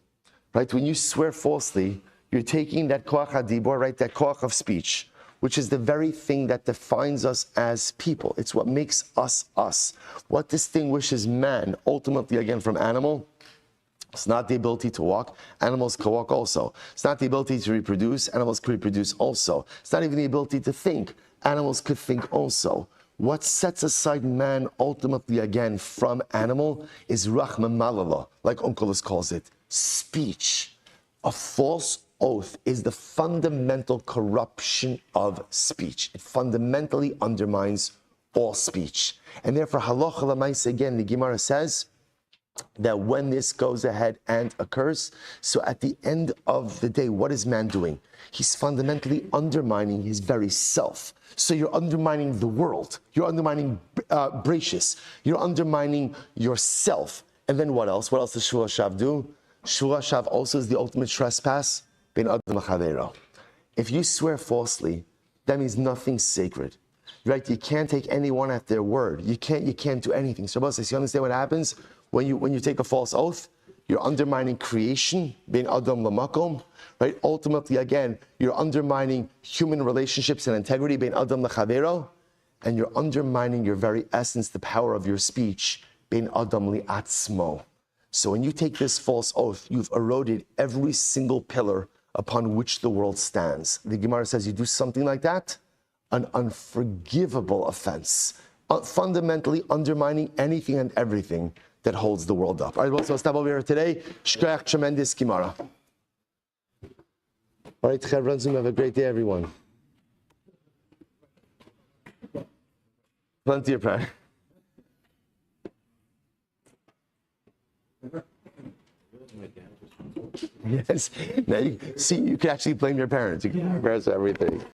right? When you swear falsely, you're taking that koach hadibur, right? That koach of speech, which is the very thing that defines us as people. It's what makes us us. What distinguishes man, ultimately again, from animal, It's not the ability to walk. Animals can walk also. It's not the ability to reproduce. Animals can reproduce also. It's not even the ability to think. Animals could think also. What sets aside man ultimately again from animal is Rahman Malala, like Onkelos calls it, speech. A false oath is the fundamental corruption of speech. It fundamentally undermines all speech. And therefore, halacha l'maaseh again, the Gemara says, that when this goes ahead and occurs, so at the end of the day, what is man doing? He's fundamentally undermining his very self. So you're undermining the world. You're undermining Bereshis. You're undermining yourself. And then what else? What else does Shevuos Shav do? Shevuos Shav also is the ultimate trespass. Ben Adam L'Chavero. If you swear falsely, that means nothing's sacred. Right? You can't take anyone at their word. You can't do anything. So, you understand what happens? When you take a false oath, you're undermining creation, being Adam Lamakom, right? Ultimately, again, you're undermining human relationships and integrity, being Adam Lechavero, and you're undermining your very essence, the power of your speech, being Adam Li'atzmo. So when you take this false oath, you've eroded every single pillar upon which the world stands. The Gemara says you do something like that, an unforgivable offense, fundamentally undermining anything and everything that holds the world up. All right, well, so stop over here today. Shkoyach, tremendous Gemara. All right, Chevron, have a great day, everyone. Plenty of prayer. Yes. Now you can actually blame your parents. You can blame your parents for everything.